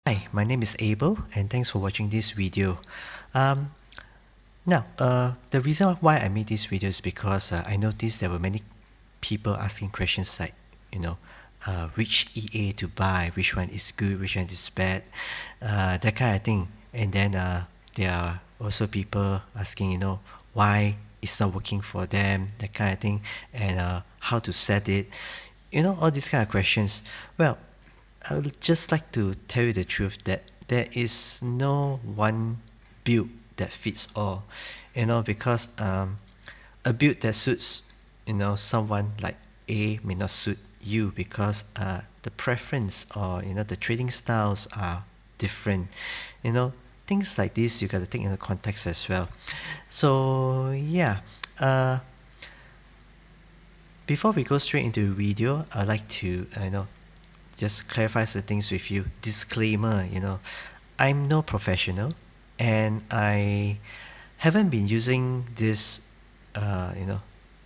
Hi, my name is Abel and thanks for watching this video. Um, the reason why I made this video is because I noticed there were many people asking questions like, you know, which EA to buy, which one is good, which one is bad, that kind of thing. And then there are also people asking, why it's not working for them, that kind of thing, and how to set it, all these kind of questions. Well, I would just like to tell you the truth that there is no one build that fits all, because a build that suits, someone like A may not suit you because the preference or, the trading styles are different, things like this you got to take into context as well. So yeah, before we go straight into the video, I'd like to, just clarify some things with you. Disclaimer, I'm no professional and I haven't been using this,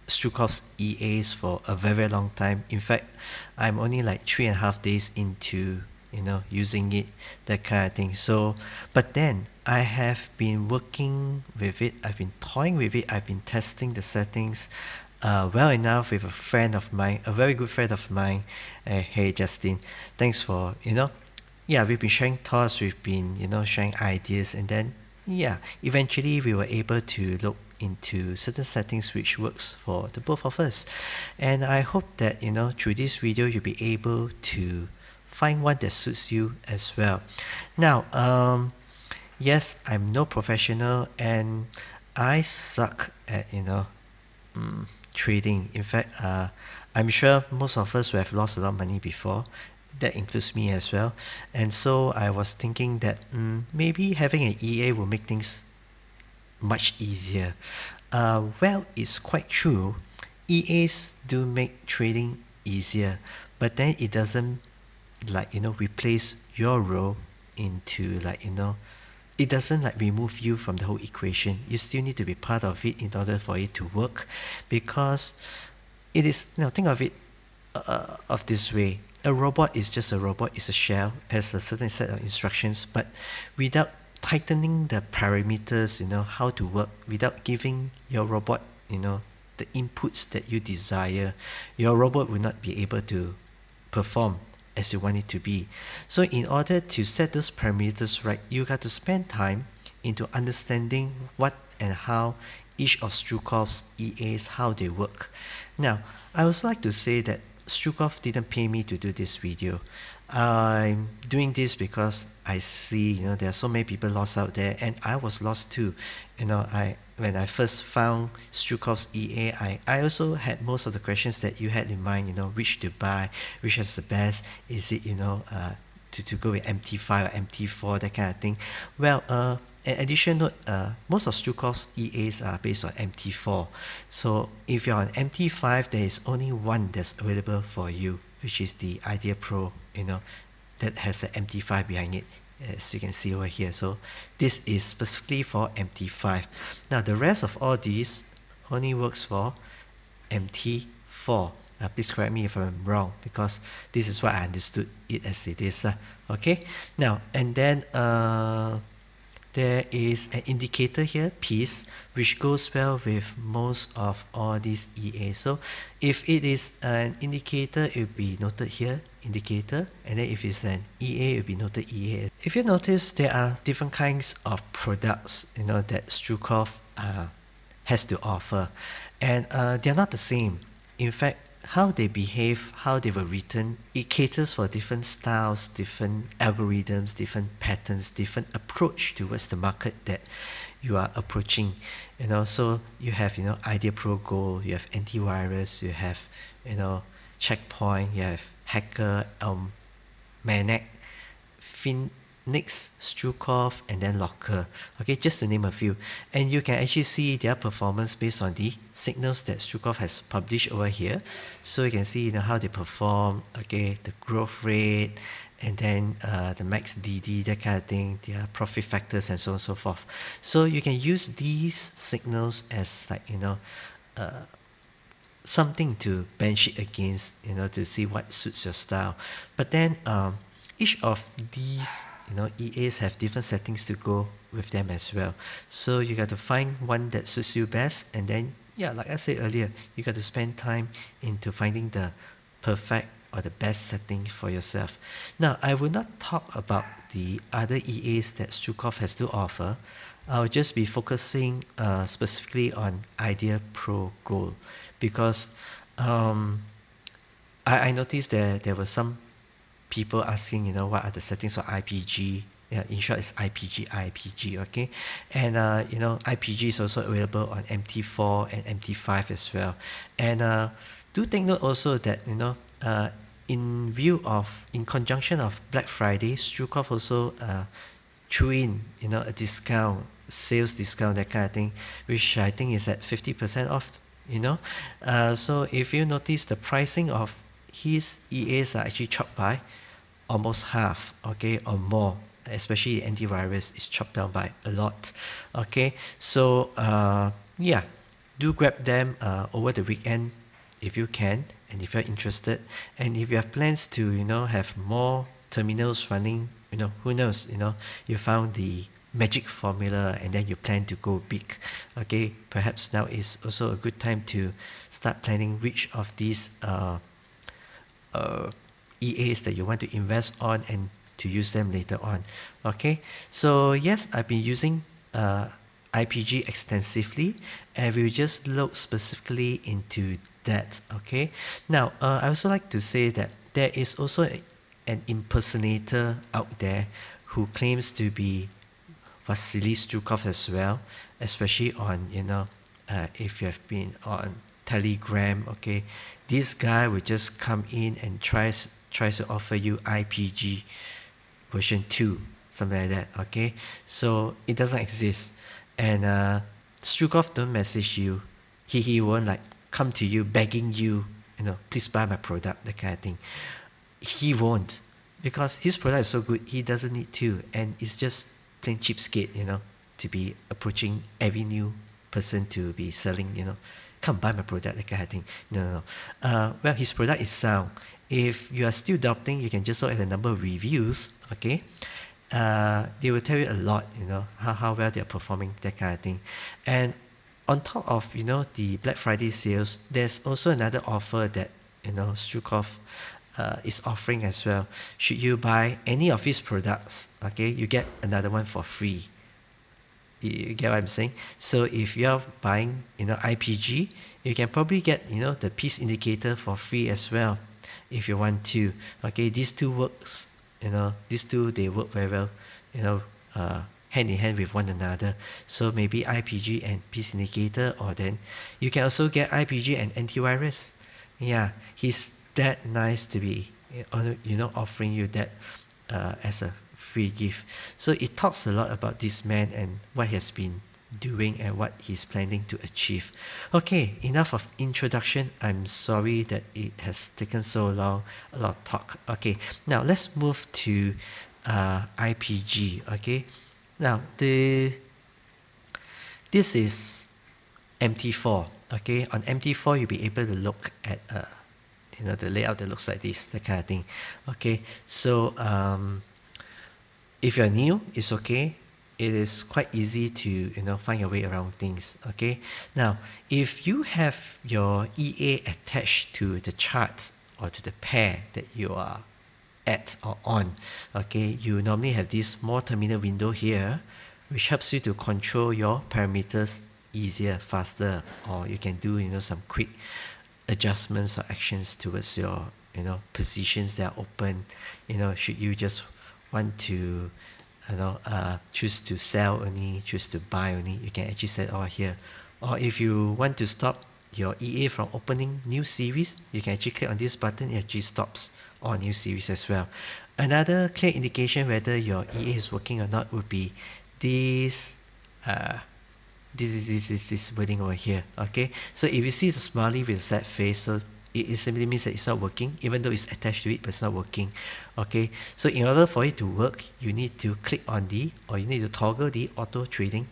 Strukov's EAs for a very long time. In fact, I'm only like 3.5 days into, using it, that kind of thing. So, but then I have been working with it, I've been toying with it, I've been testing the settings well enough with a friend of mine, a very good friend of mine. Hey Justin, thanks for, yeah, we've been sharing thoughts, we've been, sharing ideas, and then, yeah, eventually we were able to look into certain settings which works for the both of us. And I hope that, through this video, you'll be able to find one that suits you as well. Now, yes, I'm no professional and I suck at, trading. In fact, I'm sure most of us who have lost a lot of money before, that includes me as well. And so I was thinking that maybe having an EA will make things much easier. Well, it's quite true. EAs do make trading easier, but then it doesn't replace your role into it doesn't remove you from the whole equation. You still need to be part of it in order for it to work, because it is, think of it of this way. A robot is just a robot, it's a shell, has a certain set of instructions, but without tightening the parameters, how to work, without giving your robot, the inputs that you desire, your robot will not be able to perform as you want it to be. So in order to set those parameters right, you got to spend time into understanding what and how each of Strukov's EAs, how they work. Now, I would like to say that Strukov didn't pay me to do this video. I'm doing this because I see, there are so many people lost out there, and I was lost too. When I first found Strukov's EA, I also had most of the questions that you had in mind, which to buy, which is the best, is it, to go with MT5 or MT4, that kind of thing. Well, an additional note, most of Strukov's EAs are based on MT4. So if you're on MT5, there is only one that's available for you, which is the Idea Pro, that has the MT5 behind it, as you can see over here. So this is specifically for MT5. Now the rest of all these only works for MT4. Please correct me if I'm wrong, because this is what I understood it as it is. Okay, now and then there is an indicator here, piece, which goes well with most of all these EAs. So if it is an indicator, it will be noted here, indicator, and then if it's an EA, it will be noted EA. If you notice, there are different kinds of products, that Strukov has to offer, and they're not the same. In fact, how they behave, how they were written, it caters for different styles, different algorithms, different patterns, different approach towards the market that you are approaching. So you have, Idea Pro Gold, you have antivirus, you have, checkpoint, you have hacker, Maniac, Phoenix, Strukov, and then Locker. Okay, just to name a few. And you can actually see their performance based on the signals that Strukov has published over here. So you can see how they perform, okay, the growth rate, and then the max DD, that kind of thing, their profit factors, and so on and so forth. So you can use these signals as something to bench it against, to see what suits your style. But then each of these EAs have different settings to go with them as well. So you got to find one that suits you best, and then yeah, like I said earlier, you got to spend time into finding the perfect or the best setting for yourself. Now, I will not talk about the other EAs that Strukov has to offer. I'll just be focusing specifically on Idea Pro Gold, because I noticed there were some people asking, what are the settings for IPG. Yeah, in short, it's IPG, okay? And, IPG is also available on MT4 and MT5 as well. And do take note also that, in conjunction of Black Friday, Strukov also threw in, a discount, sales discount, that kind of thing, which I think is at 50% off, So if you notice, the pricing of his EAs are actually chopped by almost half, okay, or more. Especially antivirus is chopped down by a lot, okay? So yeah, do grab them over the weekend if you can, and if you're interested, and if you have plans to have more terminals running, who knows, you found the magic formula and then you plan to go big, okay? Perhaps now is also a good time to start planning which of these EAs that you want to invest on and to use them later on, okay? So yes, I've been using IPG extensively, and we'll just look specifically into that, okay? Now, I also like to say that there is also an impersonator out there who claims to be Vasily Strukov as well, especially on, if you have been on Telegram, okay? This guy will just come in and tries to offer you IPG version 2, something like that, okay? So it doesn't exist. And Strukov don't message you. He won't like come to you begging you, please buy my product, that kind of thing. He won't, because his product is so good, he doesn't need to. And it's just plain cheapskate, to be approaching every new person to be selling, come buy my product, that kind of thing. No. Well, his product is sound. If you are still doubting, you can just look at the number of reviews, okay? They will tell you a lot, how well they're performing, that kind of thing. And on top of, the Black Friday sales, there's also another offer that, Strukov is offering as well. Should you buy any of his products, okay, you get another one for free. You get what I'm saying? So if you're buying, IPG, you can probably get, the piece indicator for free as well, if you want to. Okay, these two works, these two, they work very well, hand in hand with one another. So maybe IPG and piece indicator, or then you can also get IPG and antivirus. Yeah, he's that nice to be, offering you that as a free gift. So it talks a lot about this man and what he has been doing and what he's planning to achieve. Okay, enough of introduction. I'm sorry that it has taken so long, a lot of talk. Okay, now let's move to IPG. Okay, now this is MT4. Okay, on MT4 you'll be able to look at the layout that looks like this, that kind of thing. Okay, so if you're new, it's okay. It is quite easy to find your way around things. Okay, now if you have your EA attached to the chart or to the pair that you are at or on, okay, you normally have this small terminal window here, which helps you to control your parameters easier, faster, or you can do some quick adjustments or actions towards your positions that are open. Should you just want to choose to sell only, choose to buy only, you can actually set all here. Or if you want to stop your EA from opening new series, you can actually click on this button. It actually stops all new series as well. Another clear indication whether your EA is working or not would be this this wording over here. Okay, so if you see the smiley with a sad face, so it simply means that it's not working, even though it's attached to it, but it's not working. Okay, so in order for it to work, you need to click on you need to toggle the auto trading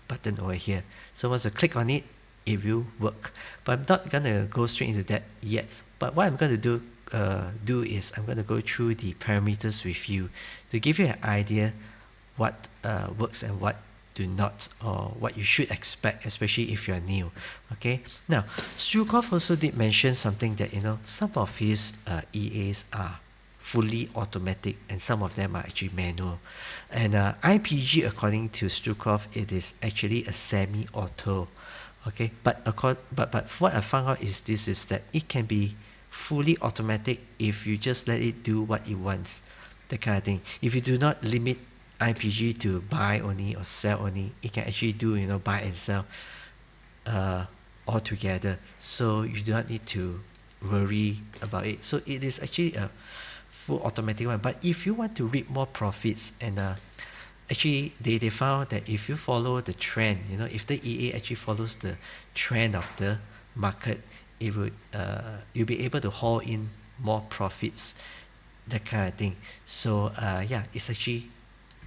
button over here. So once you click on it, it will work. But I'm not gonna go straight into that yet. But what I'm going to do do is I'm going to go through the parameters with you to give you an idea what works and what do not, or what you should expect, especially if you're new. Okay, now Strukov also did mention something that, you know, some of his EAs are fully automatic and some of them are actually manual, and IPG, according to Strukov, it is actually a semi-auto. Okay, but what I found out is this, is that it can be fully automatic if you just let it do what it wants, that kind of thing. If you do not limit IPG to buy only or sell only, it can actually do, you know, buy and sell all together, so you do not need to worry about it. So it is actually a full automatic one. But if you want to reap more profits, and actually they found that if you follow the trend, you know, if the EA actually follows the trend of the market, it would you'll be able to haul in more profits, that kind of thing. So yeah, it's actually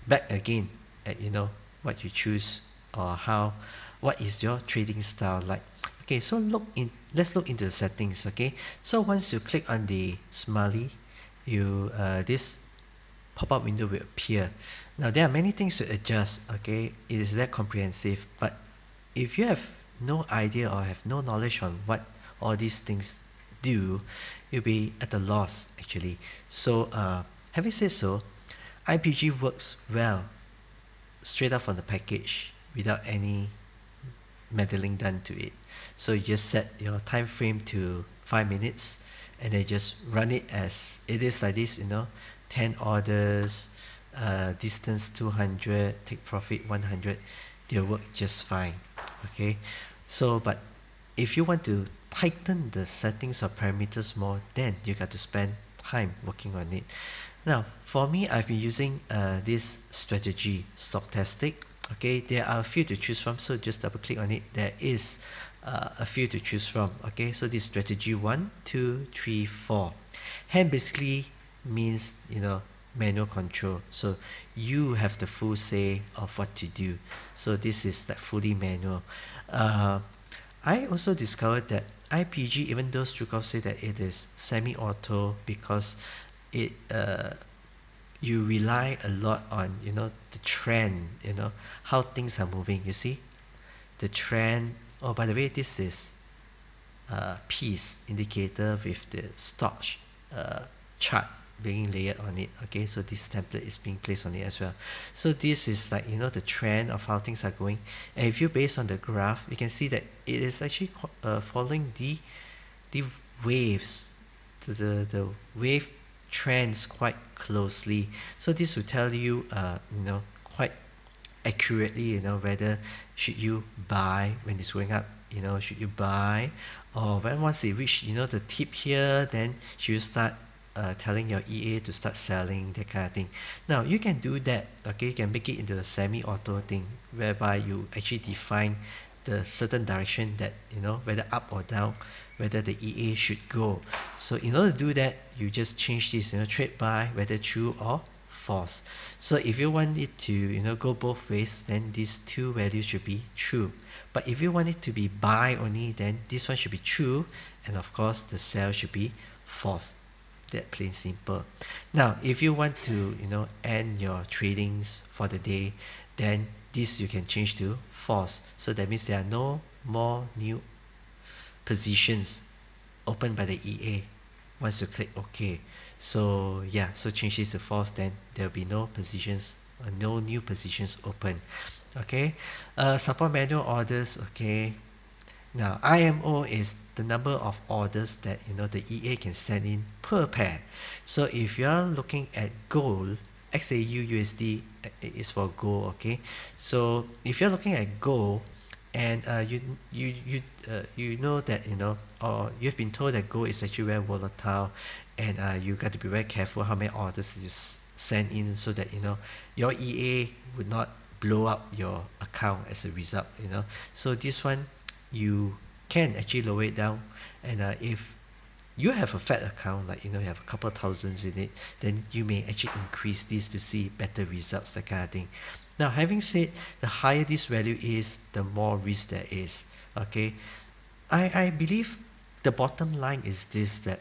back again at, you know, what you choose, or what is your trading style like. Okay, so let's look into the settings. Okay, so once you click on the smiley, this pop-up window will appear. Now there are many things to adjust. Okay, it is that comprehensive, but if you have no idea or have no knowledge on what all these things do, you'll be at a loss actually. So having said so, IPG works well straight up from the package without any meddling done to it. So you just set your time frame to 5 minutes and then just run it as it is, like this, you know, 10 orders, distance 200, take profit 100, they'll work just fine. Okay, so but if you want to tighten the settings or parameters more, then you got to spend time working on it. Now for me, I've been using this strategy, stochastic. Okay, there are a few to choose from, so just double click on it. There is a few to choose from. Okay, so this strategy 1, 2, 3, 4. Hand basically means, you know, manual control, so you have the full say of what to do. So this is like fully manual. I also discovered that IPG, even though Strukov say that it is semi-auto, because it you rely a lot on, you know, the trend, you know, how things are moving. You see the trend. Oh, by the way, this is piece indicator with the stock chart being layered on it. Okay, so this template is being placed on it as well. So this is like, you know, the trend of how things are going, and if you base on the graph, you can see that it is actually following the waves, the wave trends quite closely. So this will tell you you know, quite accurately, you know, whether should you buy when it's going up, you know, should you buy, or when once it reach, you know, the tip here, then should you start telling your EA to start selling, that kind of thing. Now you can do that. Okay, you can make it into a semi-auto thing, whereby you actually define the certain direction that, you know, whether up or down, whether the EA should go. So in order to do that, you just change this, you know, trade buy, whether true or false. So if you want it to, you know, go both ways, then these two values should be true. But if you want it to be buy only, then this one should be true, and of course the sell should be false. That plain simple. Now if you want to, you know, end your tradings for the day, then this you can change to false. So that means there are no more new positions opened by the EA once you click OK. So yeah, so change this to false, then there will be no positions, no new positions open. Okay, support manual orders. Okay, now IMO is the number of orders that, you know, the EA can send in per pair. So if you are looking at gold, XAU USD is for gold. Okay, so if you're looking at gold, and you know that, you know, or you've been told that gold is actually very volatile, and you got to be very careful how many orders you send in, so that, you know, your EA would not blow up your account as a result, you know. So this one you can actually lower it down, and if you have a fat account, like, you know, you have a couple of thousands in it, then you may actually increase this to see better results, that kind of thing. Now having said, the higher this value is, the more risk there is. Okay, I believe the bottom line is this, that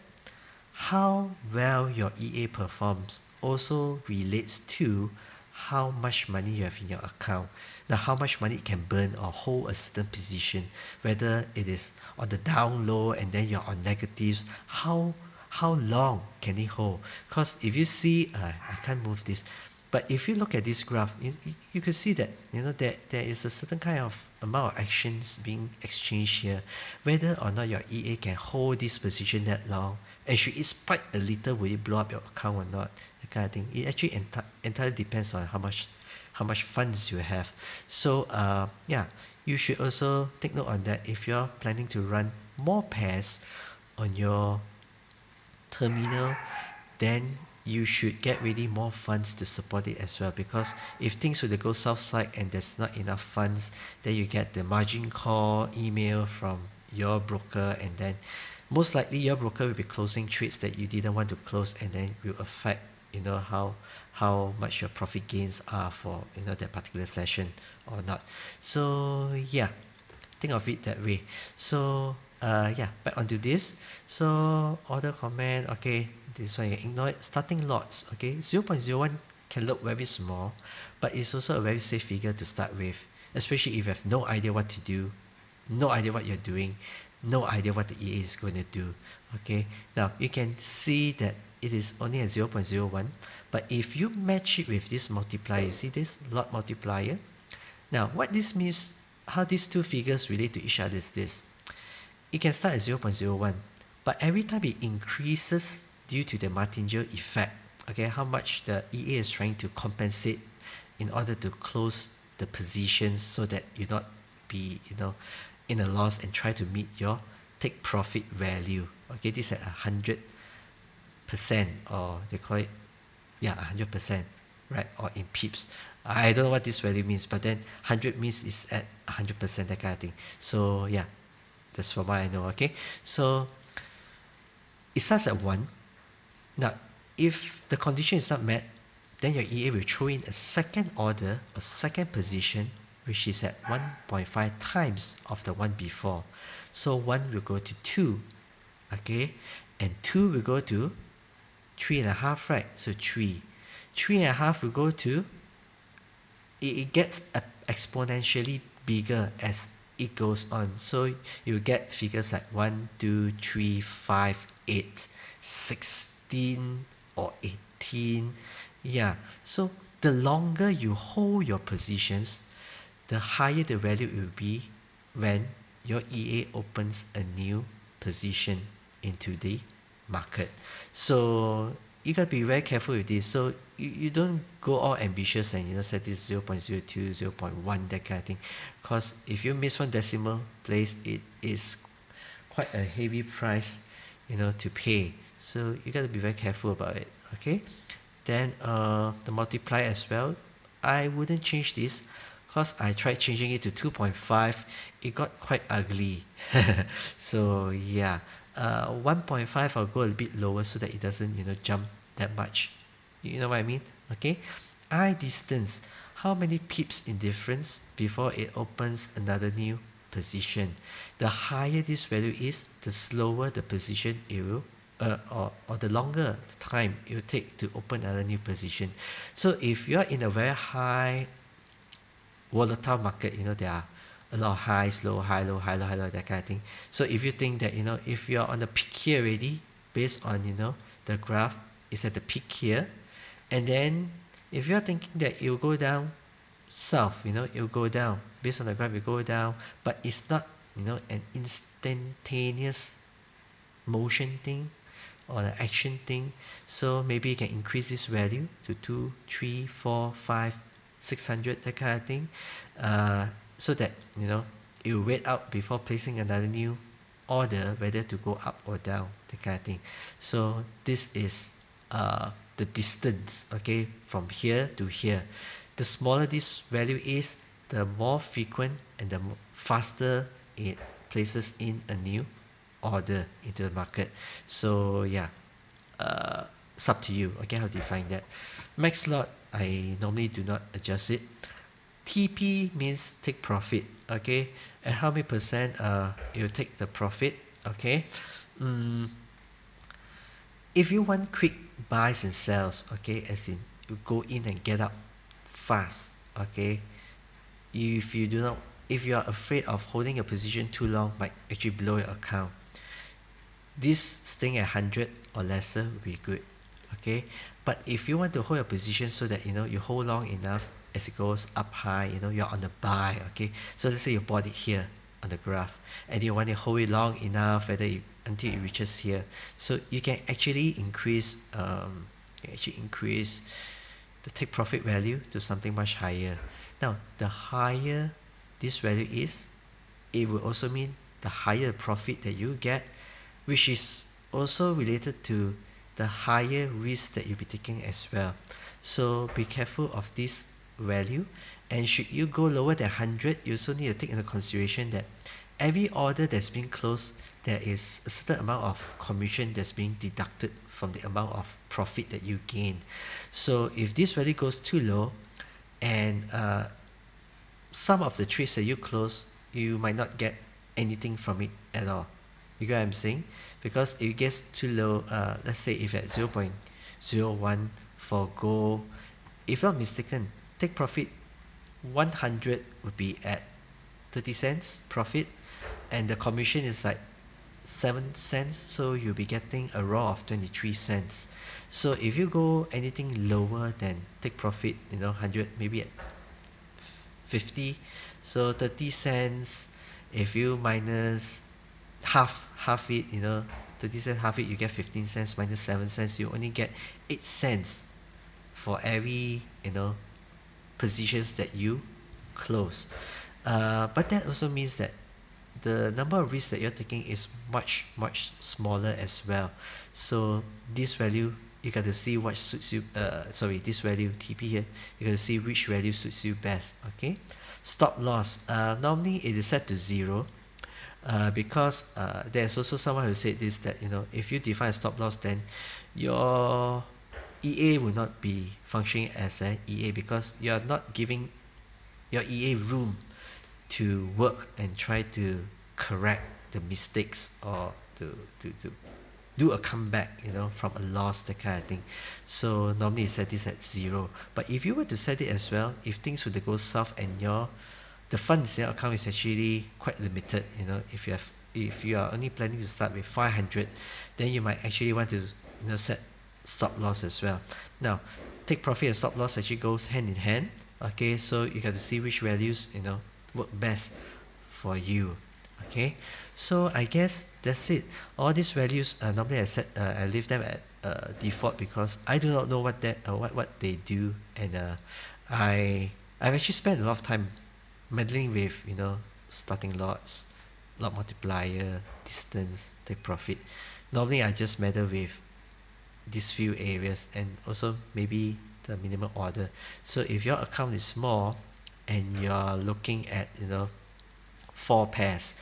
how well your EA performs also relates to how much money you have in your account. Now, how much money it can burn or hold a certain position, whether it is on the down low and then you're on negatives, how long can it hold? Because if you see, I can't move this, but if you look at this graph, you can see that there is a certain kind of amount of actions being exchanged here, whether or not your EA can hold this position that long, and should it spike a little, will it blow up your account or not? That kind of thing. It actually entirely depends on how much funds you have. So yeah, you should also take note on that if you're planning to run more pairs on your terminal, then you should get ready more funds to support it as well, because if things were to go south side and there's not enough funds, then you get the margin call email from your broker, and then most likely your broker will be closing trades that you didn't want to close, and then will affect how much your profit gains are for that particular session or not. So yeah, think of it that way. So yeah, back onto this. So order comment, okay, this one you can ignore it. Starting lots, okay, 0.01 can look very small, but it's also a very safe figure to start with, especially if you have no idea what to do, no idea what you're doing, no idea what the EA is going to do. Okay, now you can see that it is only a 0.01, but if you match it with this multiplier, see this lot multiplier. Now what this means, how these two figures relate to each other is this: it can start at 0.01, but every time it increases due to the martingale effect, okay, how much the EA is trying to compensate in order to close the positions so that you not be in a loss and try to meet your take profit value. Okay, this is at 100%, or they call it 100%, right? Or in pips, I don't know what this value means, but then 100 means it's at 100%, that kind of thing. So yeah, that's from what I know. Okay, so it starts at 1. Now if the condition is not met, then your EA will throw in a second order, a second position, which is at 1.5 times of the one before. So 1 will go to 2, okay, and 2 will go to 3.5, right? So 3.5 will go to, it gets exponentially bigger as it goes on. So you get figures like 1, 2, 3, 5, 8, 16 or 18. Yeah, so the longer you hold your positions, the higher the value it will be when your EA opens a new position into the market. So you gotta be very careful with this. So you don't go all ambitious and set this 0.02, 0.1, that kind of thing, because if you miss one decimal place, it is quite a heavy price to pay. So you gotta be very careful about it. Okay, then the multiplier as well, I wouldn't change this, because I tried changing it to 2.5. It got quite ugly. So yeah, 1.5 I'll go a bit lower so that it doesn't jump that much. You know what I mean? Okay, eye distance, how many pips in difference before it opens another new position. The higher this value is, the slower the position it will or the longer the time it will take to open another new position. So if you're in a very high volatile market, there are a lot of highs, low, high, low, high, low, high, low, that kind of thing. So if you think that if you're on the peak here already, based on the graph is at the peak here, and then if you're thinking that it will go down south, it will go down based on the graph, it will go down, but it's not an instantaneous motion thing or an action thing. So maybe you can increase this value to 2, 3, 4, 5, 600, that kind of thing, so that it will wait out before placing another new order, whether to go up or down, that kind of thing. So this is the distance, okay, from here to here. The smaller this value is, the more frequent and the faster it places in a new order into the market. So yeah, it's up to you, okay, how to define that. Max lot, I normally do not adjust it. TP means take profit, okay, and how many percent you take the profit, okay. if you want quick buys and sells, okay, as in you go in and get out fast, okay, if you do not, if you are afraid of holding a position too long might actually blow your account, this staying at 100 or lesser will be good, okay. But if you want to hold your position so that you hold long enough as it goes up high, you're on the buy, okay. So let's say you bought it here on the graph and you want to hold it long enough until it reaches here, so you can actually increase the take profit value to something much higher. Now the higher this value is, it will also mean the higher the profit that you get, which is also related to the higher risk that you'll be taking as well. So be careful of this value, and should you go lower than 100, you also need to take into consideration that every order that's being closed, there is a certain amount of commission that's being deducted from the amount of profit that you gain. So if this value goes too low, and some of the trades that you close, you might not get anything from it at all. You get what I'm saying? Because if it gets too low, let's say if at 0.01 for gold, if I'm mistaken, take profit 100 would be at 30 cents profit, and the commission is like 7 cents, so you'll be getting a raw of 23 cents. So if you go anything lower than take profit, 100, maybe at 50, so 30 cents, if you minus half it, 30 cents half it, you get 15 cents minus 7 cents, you only get 8 cents for every positions that you close. But that also means that the number of risks that you're taking is much smaller as well. So this value, you got to see what suits you, this value TP here, you got to see which value suits you best, okay. Stop loss, normally it is set to 0, because there's also someone who said this, that if you define a stop loss, then your EA will not be functioning as an EA, because you're not giving your EA room to work and try to correct the mistakes, or to do a comeback from a loss, that kind of thing. So normally you set this at 0. But if you were to set it as well, if things were to go south and the funds in your account is actually quite limited, if you are only planning to start with 500, then you might actually want to set stop loss as well. Now take profit and stop loss actually goes hand in hand, okay. So you got to see which values work best for you, okay. So I guess that's it. All these values, normally I leave them at default, because I do not know what they do, and I've actually spent a lot of time meddling with starting lots, lot multiplier, distance, take profit. Normally I just meddle with these few areas, and also maybe the minimum order. So if your account is small and you're looking at 4 pairs,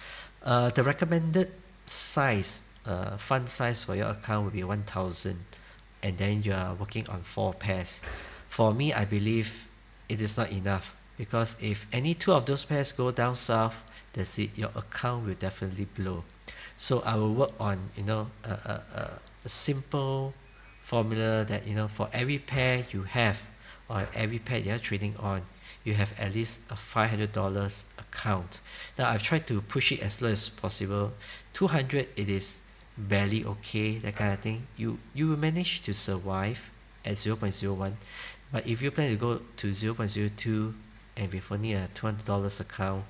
the recommended size, fund size for your account will be 1,000, and then you are working on 4 pairs. For me, I believe it is not enough, because if any 2 of those pairs go down south, that's it, your account will definitely blow. So I will work on a simple formula that for every pair you have, or every pair you're trading on, you have at least a $500 account. Now I've tried to push it as low as possible. 200, it is barely okay, that kind of thing. You will manage to survive at 0.01, but if you plan to go to 0.02 and with only a $200 account,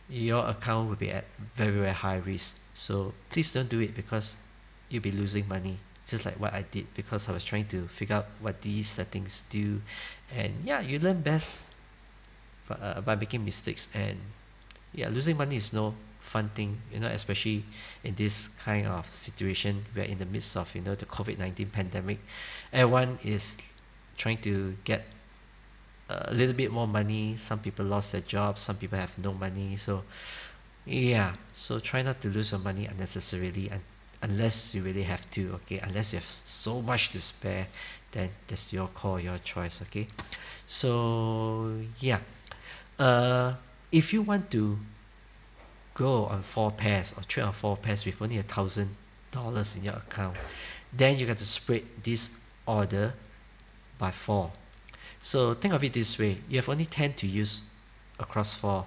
your account will be at very high risk. So please don't do it, because you'll be losing money, just like what I did, because I was trying to figure out what these settings do. And yeah, you learn best by making mistakes, and yeah, losing money is no fun thing, especially in this kind of situation. We're in the midst of the COVID-19 pandemic. Everyone is trying to get a little bit more money. Some people lost their jobs, some people have no money. So yeah, so try not to lose your money unnecessarily, unless you really have to, okay. Unless you have so much to spare, then that's your call, your choice, okay. So yeah, if you want to go on 4 pairs or trade on 4 pairs with only $1,000 in your account, then you got to spread this order by 4. So think of it this way, you have only 10 to use across 4.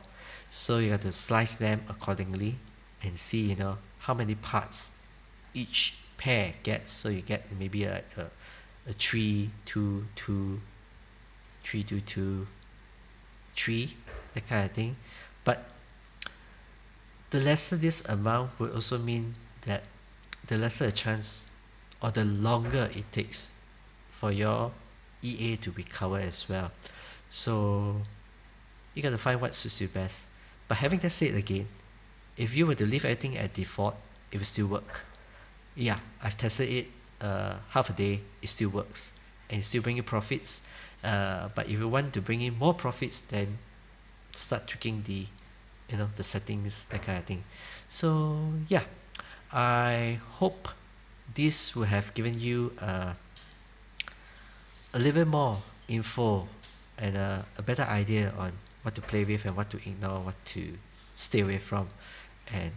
So you got to slice them accordingly and see, you know, how many parts each pair gets. So you get maybe a 3, 2, 2, 3, 2, 2, 3, that kind of thing. But the lesser this amount would also mean that the lesser a chance or the longer it takes for your EA to recover as well. So you gotta find what suits you best. But having that said again, if you were to leave everything at default, it will still work. Yeah, I've tested it half a day, it still works and it still bring you profits. But if you want to bring in more profits, then start tweaking the, you know, the settings, that kind of thing. So yeah, I hope this will have given you a little bit more info and a better idea on what to play with and what to ignore, what to stay away from. And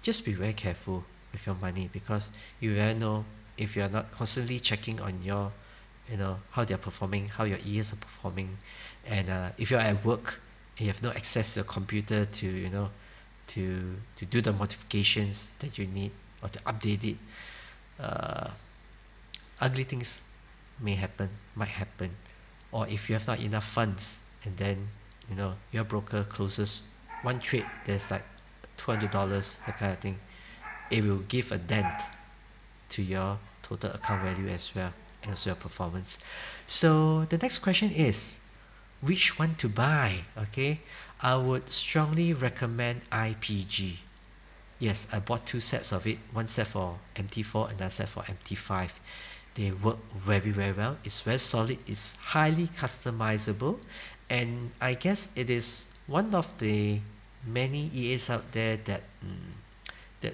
just be very careful with your money, because you never know if you're not constantly checking on your, you know, how they're performing, how your ears are performing. And if you're at work and you have no access to your computer to, you know, to do the modifications that you need or to update it, ugly things might happen. Or if you have not enough funds and then, you know, your broker closes one trade, there's like $200, that kind of thing, it will give a dent to your total account value as well, and also your performance. So the next question is, which one to buy? Okay, I would strongly recommend IPG. Yes, I bought 2 sets of it, one set for MT4, another set for MT5. They work very, very well. It's very solid, it's highly customizable, and I guess it is one of the many EAs out there that that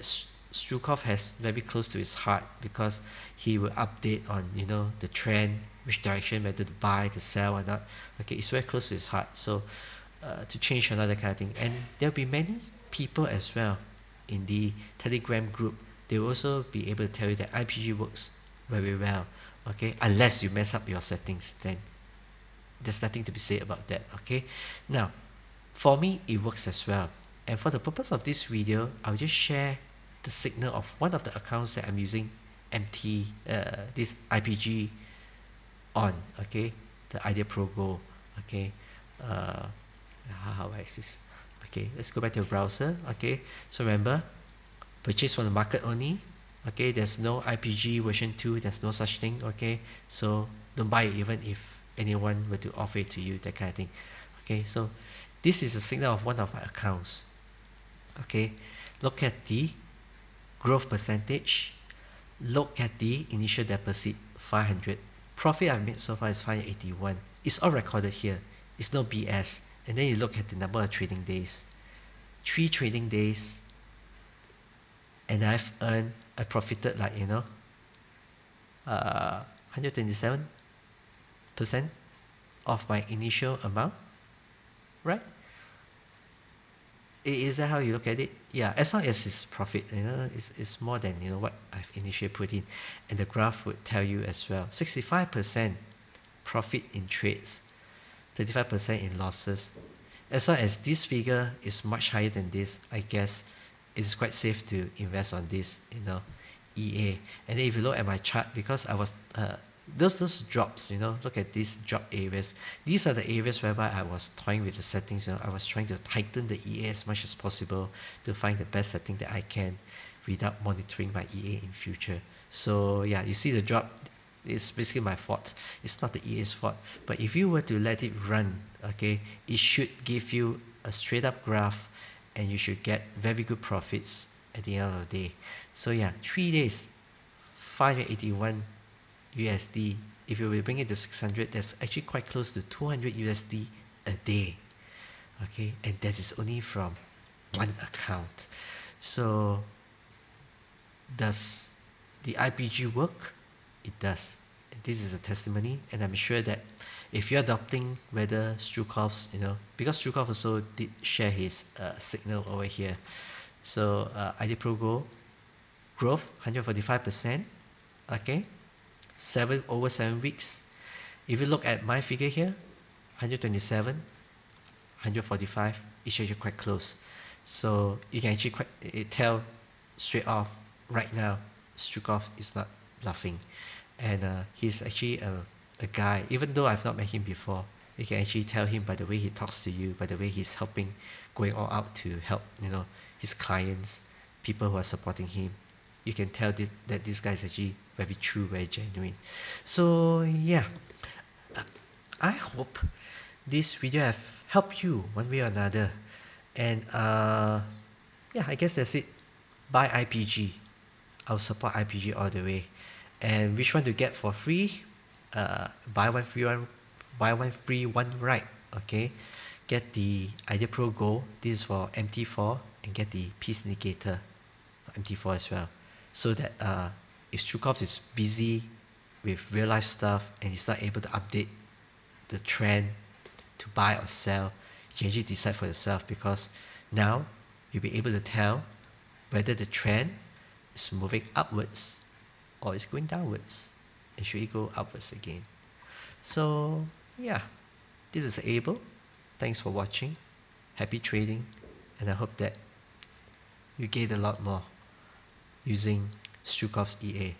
Strukov has very close to his heart, because he will update on, you know, the trend, which direction, whether to buy, to sell or not. Okay, it's very close to his heart. So to change another kind of thing. And there'll be many people as well in the Telegram group. They will also be able to tell you that IPG works very well. Okay, unless you mess up your settings, then there's nothing to be said about that. Okay, now for me it works as well, and for the purpose of this video, I'll just share the signal of one of the accounts that I'm using this IPG on. Okay, the Idea Pro Go. Okay, how do I access? Okay, let's go back to the browser. Okay, so remember, purchase from the market only. Okay, there's no IPG version 2, there's no such thing. Okay, so don't buy it even if anyone were to offer it to you, that kind of thing. Okay, so this is a signal of one of my accounts. Okay, look at the growth percentage, look at the initial deposit 500, profit I've made so far is 581. It's all recorded here, it's no BS. And then you look at the number of trading days, 3 trading days, and I profited, like, you know, 127% of my initial amount, right? Is that how you look at it? Yeah, as long as it's profit, you know, it's more than, you know, what I've initially put in. And the graph would tell you as well, 65% profit in trades, 35% in losses. As long as this figure is much higher than this, I guess it is quite safe to invest on this, you know, EA. And then if you look at my chart, because I was those drops, you know, look at these drop areas. These are the areas whereby I was toying with the settings. You know, I was trying to tighten the EA as much as possible to find the best setting that I can without monitoring my EA in future. So yeah, you see the drop, it's basically my fault. It's not the EA's fault. But if you were to let it run, okay, it should give you a straight up graph, and you should get very good profits at the end of the day. So yeah, 3 days, 581 USD. If you will bring it to 600, that's actually quite close to 200 USD a day. Okay, and that is only from one account. So does the IPG work? It does. This is a testimony, and I'm sure that if you're adopting whether Strukov's, you know, because Strukov also did share his signal over here. So Idea Pro Go growth 145%, Okay, over 7 weeks. If you look at my figure here, 127, 145, it's actually quite close. So you can actually tell straight off right now, Strukov is not bluffing. And he's actually a guy, even though I've not met him before, you can actually tell him by the way he talks to you, by the way he's helping, going all out to help, his clients, people who are supporting him. You can tell that this guy is actually very true, very genuine. So yeah, I hope this video have helped you one way or another. And yeah, I guess that's it. Buy IPG. I'll support IPG all the way. And which one to get for free? Buy one free one right. Okay, get the Idea Pro Go. This is for MT4, and get the Peace Indicator for MT4 as well. So that if Strukov is busy with real life stuff and he's not able to update the trend to buy or sell, you can actually decide for yourself, because now you'll be able to tell whether the trend is moving upwards or is going downwards, and should it go upwards again. So yeah, this is Abel. Thanks for watching. Happy trading, and I hope that you gain a lot more using Strukov's EA.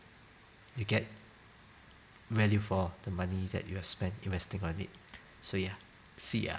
You get value for the money that you have spent investing on it. So yeah, see ya.